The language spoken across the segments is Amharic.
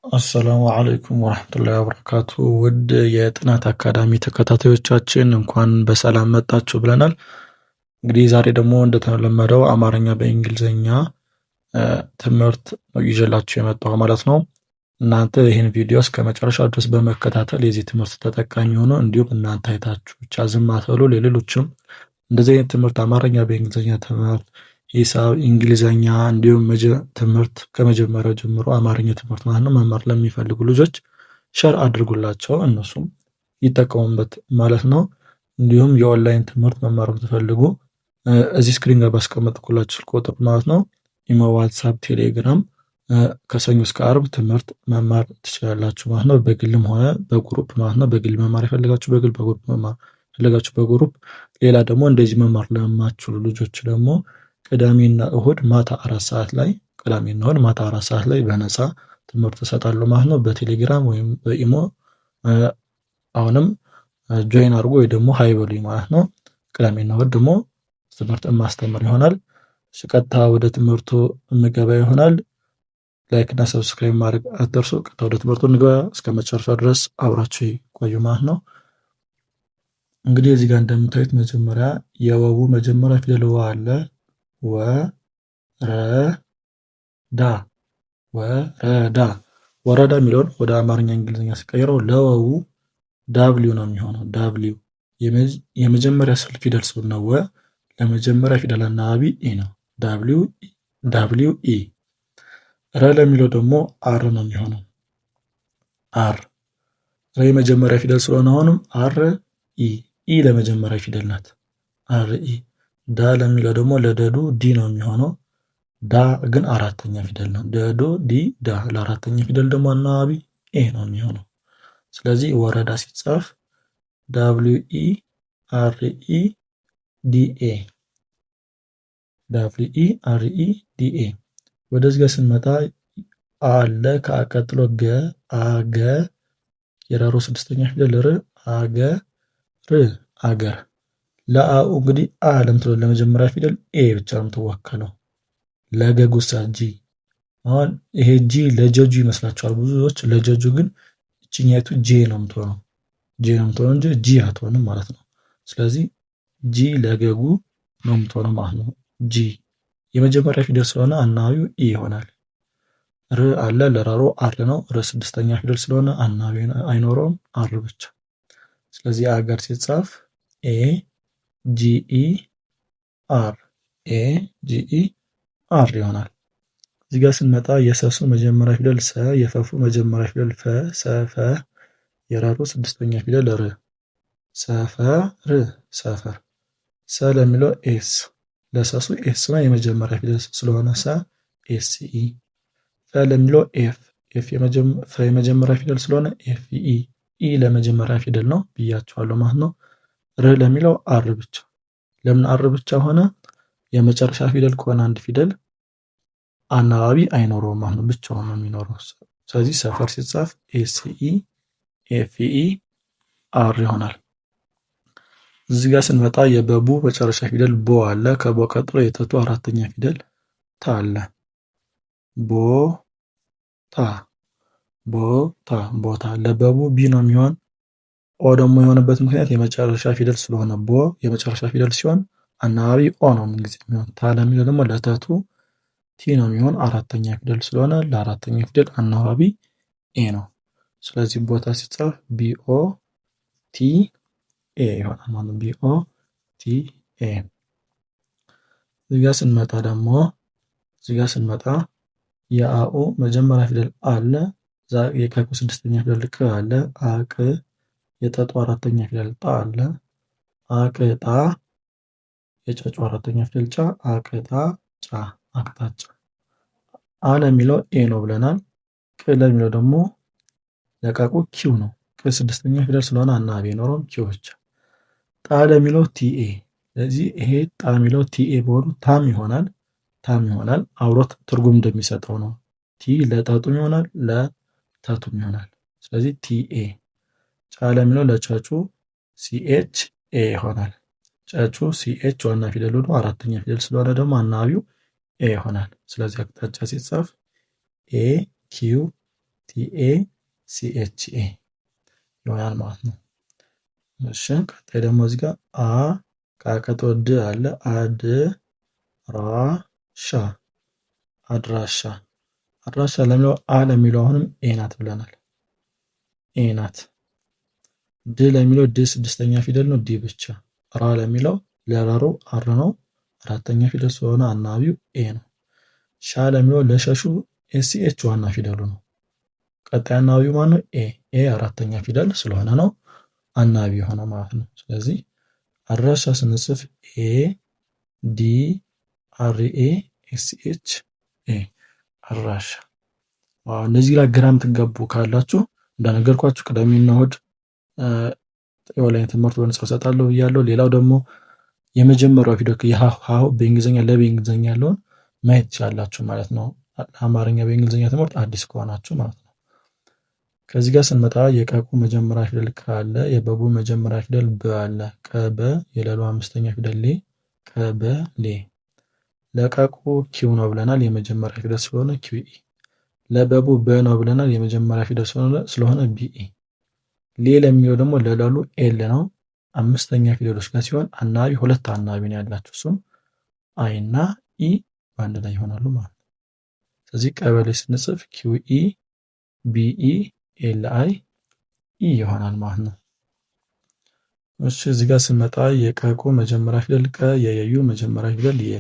አሰላሙ አለይኩም ወራህመቱላሂ ወበረካቱ። ውድ የጥናት አካዳሚ ተከታታዮቻችን እንኳን በሰላም መጣችሁ ብለናል። እንግዲህ ዛሬ ደግሞ እንደተለመደው አማርኛ በእንግሊዝኛ ትምህርት ይዤላችሁ የመጣሁ ማለት ነው። እናንተ ይህን ቪዲዮ እስከ መጨረሻው ድረስ በመከታተል የዚህ ትምህርት ተጠቃሚ ሆኖ እንዲሁም እናንተ አይታችሁ ብቻ ዝም አትበሉ። ለሌሎችም እንደዚህ አይነት ትምህርት አማርኛ በእንግሊዝኛ ትምህርት፣ ሂሳብ፣ እንግሊዝኛ እንዲሁም ትምህርት ከመጀመሪያው ጀምሮ አማርኛ ትምህርት ማለት ነው መማር ለሚፈልጉ ልጆች ሸር አድርጉላቸው፣ እነሱም ይጠቀሙበት ማለት ነው። እንዲሁም የኦንላይን ትምህርት መማር ብትፈልጉ እዚህ ስክሪን ጋር ባስቀመጥኩላችሁ ስልክ ቁጥር ማለት ነው ኢሞ፣ ዋትሳፕ፣ ቴሌግራም ከሰኞ እስከ አርብ ትምህርት መማር ትችላላችሁ ማለት ነው። በግልም ሆነ በግሩፕ ማለት ነው። በግል መማር የፈለጋችሁ በግል፣ በግሩፕ መማር የፈለጋችሁ በግሩፕ። ሌላ ደግሞ እንደዚህ መማር ለማትችሉ ልጆች ደግሞ ቅዳሜና እሁድ ማታ 4 ሰዓት ላይ ቅዳሜና እሁድ ማታ 4 ሰዓት ላይ በነፃ ትምህርት እሰጣለሁ ማለት ነው። በቴሌግራም ወይም በኢሞ አሁንም ጆይን አድርጎ ወይ ደግሞ ሃይ በሉኝ ማለት ነው። ቅዳሜና እሁድ ደግሞ ትምህርት ማስተምር ይሆናል። ቀጥታ ወደ ትምህርቱ እንገባ ይሆናል። ላይክ እና ሰብስክራይብ ማድረግ አትርሱ። ቀጥታ ወደ ትምህርቱ እንገባ። እስከ መጨረሻው ድረስ አብራችሁ ቆዩ ማለት ነው። እንግዲህ እዚህ ጋር እንደምታዩት መጀመሪያ የወው መጀመሪያ ፊደል ወ አለ። ወረዳ ወረዳ ወረዳ የሚለውን ወደ አማርኛ እንግሊዝኛ ሲቀይረው ለወው ዳብሊው ነው የሚሆነው። ዳብሊው የመጀመሪያ ስል ፊደል ስለሆነ ወ ለመጀመሪያ ፊደል አናባቢ ኢ ነው። ዳብሊው ኢ። ረ ለሚለው ደግሞ አር ነው የሚሆነው። አር ረ የመጀመሪያ ፊደል ስለሆነ አሁንም አር ኢ። ኢ ለመጀመሪያ ፊደል ናት። አር ኢ። ዳ ለሚለው ደግሞ ለደዱ ዲ ነው የሚሆነው። ዳ ግን አራተኛ ፊደል ነው። ደዱ ዲ ዳ። ለአራተኛ ፊደል ደግሞ አናባቢ ኤ ነው የሚሆነው። ስለዚህ ወረዳ ሲጻፍ ዳብሊው ኢ አር ኢ ዲ ኤ። ዳብሊው ኢ አር ኢ ዲ ኤ። ወደዚህ ጋር ስንመጣ አለ ከአቀጥሎ ገ አገ የራሮ ስድስተኛ ፊደል ር አገር አገር። ለአኡ እንግዲህ አ ለምትለው ለመጀመሪያ ፊደል ኤ ብቻ ነው የምትወከለው። ለገጉሳ ጂ። አሁን ይሄ ጂ ለጀጁ ይመስላችኋል ብዙዎች። ለጀጁ ግን እችኛይቱ ጄ ነው የምትሆነው። ጄ ነው የምትሆነው እንጂ ጂ አትሆንም ማለት ነው። ስለዚህ ጂ ለገጉ ነው የምትሆነው ማለት ነው። ጂ የመጀመሪያ ፊደል ስለሆነ አናባቢው ኢ ይሆናል። ር አለ ለራሮ አር ነው። ር ስድስተኛ ፊደል ስለሆነ አናባቢ አይኖረውም፣ አር ብቻ። ስለዚህ አገር ሲጻፍ ኤ ጂኢ አር። ኤ ጂኢ አር ይሆናል። እዚህ ጋር ስንመጣ የሰሱ መጀመሪያ ፊደል ሰ፣ የፈፉ መጀመሪያ ፊደል ፈ፣ ሰፈ፣ የራሩ ስድስተኛ ፊደል ር፣ ሰፈር፣ ሰፈር። ሰ ለሚለው ኤስ፣ ለሰሱ ኤስ ነው የመጀመሪያ ፊደል ስለሆነ ሰ ኤስ ኢ። ፈ ለሚለው ኤፍ፣ ኤፍ የመጀመሪያ ፊደል ስለሆነ ኤፍ ኢ። ኢ ለመጀመሪያ ፊደል ነው ብያቸዋለሁ ማለት ነው። ር ለሚለው አር ብቻ። ለምን አር ብቻ ሆነ? የመጨረሻ ፊደል ከሆነ አንድ ፊደል አናባቢ አይኖረውም ማለት ነው፣ ብቻውን ነው የሚኖረው። ስለዚህ ሰፈር ሲጻፍ ኤስ ኢ ኤፍ ኢ አር ይሆናል። እዚህ ጋር ስንመጣ የበቡ መጨረሻ ፊደል ቦ አለ። ከቦ ቀጥሎ የተቱ አራተኛ ፊደል ታ አለ። ቦታ ቦታ ቦታ። ለበቡ ቢ ነው የሚሆን። ኦ ደግሞ የሆነበት ምክንያት የመጨረሻ ፊደል ስለሆነ ቦ የመጨረሻ ፊደል ሲሆን አናባቢ ኦ ነው ጊዜ የሚሆን። ታ ለሚለው ደግሞ ለተቱ ቲ ነው የሚሆን። አራተኛ ፊደል ስለሆነ ለአራተኛ ፊደል አናባቢ ኤ ነው። ስለዚህ ቦታ ሲጻፍ ቢኦ ቲ ኤ ይሆናል ማለት ቢኦ ቲ ኤ። እዚጋ ስንመጣ የአኡ መጀመሪያ ፊደል አለ። የቀቁ ስድስተኛ ፊደል ቅ አለ። አቅ የጠጡ አራተኛ ፊደል ጣ አለ። አቅጣ የጨጩ አራተኛ ፊደል ጫ። አቅጣ ጫ አቅጣጫ። አ ለሚለው ኤ ነው ብለናል። ቅ ለሚለው ደግሞ ለቀቁ ኪው ነው። ቅ ስድስተኛ ፊደል ስለሆነ አናባቢ አይኖረውም፣ ኪው ብቻ። ጣ ለሚለው ቲኤ። ስለዚህ ይሄ ጣ የሚለው ቲኤ በሆኑ ታም ይሆናል። አብሮት ትርጉም እንደሚሰጠው ነው። ቲ ለጠጡም ይሆናል ለተቱም ይሆናል። ስለዚህ ቲኤ። ጫ ለሚለው ለጨጩ ሲኤች ኤ ይሆናል። ጨጩ ሲኤች ዋና ፊደል ሆኖ አራተኛ ፊደል ስለሆነ ደግሞ አናባቢው ኤ ይሆናል። ስለዚህ አቅጣጫ ሲጻፍ ኤ ኪው ቲ TACHA ይሆናል ማለት ነው። እሺ ቀጣይ ደግሞ እዚህ ጋር ቀጥሎ ድ አለ። አድራሻ ለሚለው ለሚለው አሁንም ኤ ናት ብለናል። ኤ ናት። ድ ለሚለው ድ ስድስተኛ ፊደል ነው። ዲ ብቻ። ራ ለሚለው ለረሩ አር ነው። አራተኛ ፊደል ስለሆነ አናባቢው ኤ ነው። ሻ ለሚለው ለሸሹ ኤስኤች ዋና ፊደሉ ነው። ቀጣይ አናባቢው ማነው? ኤ አራተኛ ፊደል ስለሆነ ነው አናባቢ የሆነው ማለት ነው። ስለዚህ አድራሻ ስንጽፍ ADRASH አድራሻ። እነዚህ ላይ ግራ የምትጋቡ ካላችሁ እንደነገርኳችሁ ቅዳሜና እሑድ የኦንላይን ትምህርት በነፃ እሰጣለሁ ብያለሁ። ሌላው ደግሞ የመጀመሪያው ፊደል የሀሁ በእንግሊዝኛ በእንግሊዝኛ ያለውን ማየት ትችላላችሁ ማለት ነው። አማርኛ በእንግሊዝኛ ትምህርት አዲስ ከሆናችሁ ማለት ነው። ከዚህ ጋር ስንመጣ የቀቁ መጀመሪያ ፊደል ቅ አለ። የበቡ መጀመሪያ ፊደል ብ አለ። ቀበ የለሉ አምስተኛ ፊደል ሌ ቀበሌ። ለቀቁ ኪው ነው ብለናል የመጀመሪያ ፊደል ስለሆነ ኪውኢ። ለበቡ በ ነው ብለናል የመጀመሪያ ፊደል ስለሆነ ቢኢ። ሌ ለሚለው ደግሞ ለለሉ ኤል ነው። አምስተኛ ፊደሎች ጋር ሲሆን አናባቢ ሁለት አናባቢ ነው ያላቸው። እሱም አይ እና ኢ በአንድ ላይ ይሆናሉ ማለት ነው። ስለዚህ ቀበሌ ስንጽፍ ኪውኢ ቢኢ ኤል አይ ኢ ይሆናል ማለት ነው። እሺ እዚህ ጋር ስንመጣ የቀቁ መጀመሪያ ፊደል ቀ፣ የየዩ መጀመሪያ ፊደል የ።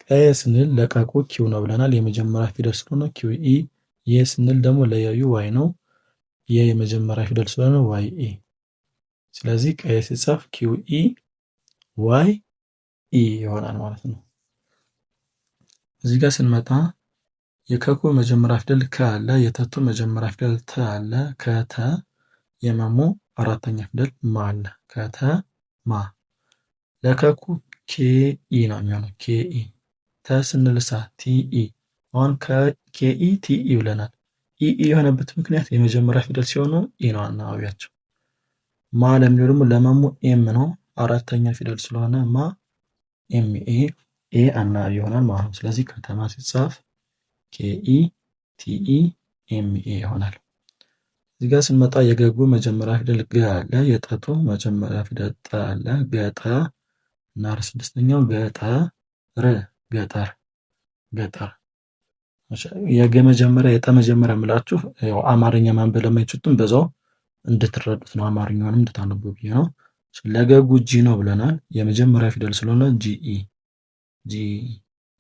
ቀየ ስንል ለቀቁ ኪው ነው ብለናል የመጀመሪያ ፊደል ስለሆነ ኪውኢ። የ ስንል ደግሞ ለየዩ ዋይ ነው። የመጀመሪያ ፊደል ስለሆነ ዋይ ኢ። ስለዚህ ቀየ ሲጻፍ ኪውኢ ዋይ ኢ ይሆናል ማለት ነው። እዚህ ጋር ስንመጣ የከኩ መጀመሪያ ፊደል ከ አለ። የተቱ መጀመሪያ ፊደል ተ አለ። ከተ የመሙ አራተኛ ፊደል ማ አለ። ከተማ። ለከኩ ኬኢ ነው የሚሆነው። ኬኢ። ተ ስንልሳ ቲኢ። አሁን ከኬኢ ቲኢ ብለናል። ኢኢ የሆነበት ምክንያት የመጀመሪያ ፊደል ሲሆኑ ኢ ነው አናባቢያቸው። ማ ለሚለው ደግሞ ለመሙ ኤም ነው። አራተኛ ፊደል ስለሆነ ማ ኤምኤ ኤ አናባቢ ይሆናል ማለት ነው። ስለዚህ ከተማ ሲጻፍ ኬኢ ቲኢ ኤምኤ ይሆናል። እዚህ ጋር ስንመጣ የገጉ መጀመሪያ ፊደል ገ አለ። የጠጡ መጀመሪያ ፊደል ጠ አለ። ገጠ እና ስድስተኛው ገጠር ገጠር። የገ መጀመሪያ የጠ መጀመሪያ የምላችሁ ያው አማርኛ ማንበብ ለማይችሉትም በዛው እንድትረዱት ነው። አማርኛውንም እንድታነቡ ብዬ ነው። ለገጉ ጂ ነው ብለናል የመጀመሪያ ፊደል ስለሆነ ጂኢ።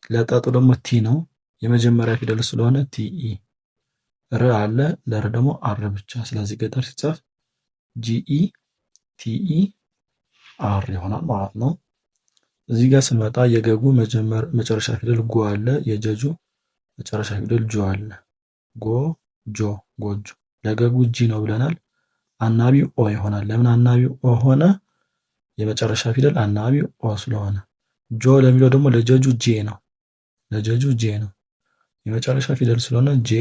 ለጠጡ ደግሞ ቲ ነው የመጀመሪያ ፊደል ስለሆነ ቲኢ። ር አለ። ለር ደግሞ አር ብቻ። ስለዚህ ገጠር ሲጻፍ ጂኢ ቲኢ አር ይሆናል ማለት ነው። እዚህ ጋር ስንመጣ የገጉ መጨረሻ ፊደል ጎ አለ። የጀጁ መጨረሻ ፊደል ጆ አለ። ጎጆ ለገጉ ጂ ነው ብለናል። አናቢው ኦ ይሆናል። ለምን አናቢው ኦ ሆነ? የመጨረሻ ፊደል አናቢው ኦ ስለሆነ። ጆ ለሚለው ደግሞ ለጀጁ ጄ ነው። የመጨረሻ ፊደል ስለሆነ ጄ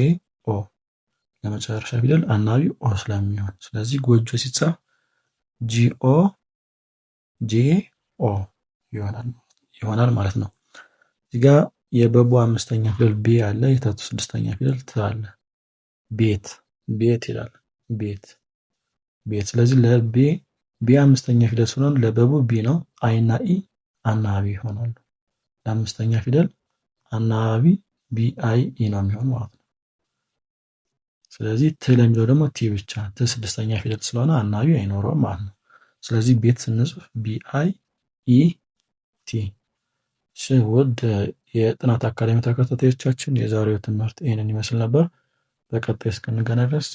ኦ። ለመጨረሻ ፊደል አናቢው ኦ ስለሚሆን ስለዚህ ጎጆ ሲጻፍ ጂኦ ጄ ኦ ይሆናል ማለት ነው። እዚህ ጋር የበቡ አምስተኛ ፊደል ቢ አለ። የተቱ ስድስተኛ ፊደል ት አለ። ቤት ይላል። ቤት። ስለዚህ ቢ አምስተኛ ፊደል ስለሆነ ለበቡ ቢ ነው። አይ እና ኢ አናባቢ ይሆናሉ። ለአምስተኛ ፊደል አናባቢ ቢ አይ ኢ ነው የሚሆን ማለት ነው። ስለዚህ ት ለሚለው ደግሞ ቲ ብቻ። ት ስድስተኛ ፊደል ስለሆነ አናባቢ አይኖረውም ማለት ነው። ስለዚህ ቤት ስንጽፍ ቢ አይ ኢ ቲ። ውድ የጥናት አካዳሚ ተከታታዮቻችን የዛሬው ትምህርት ይህንን ይመስል ነበር። በቀጣይ እስክንገናኝ ድረስ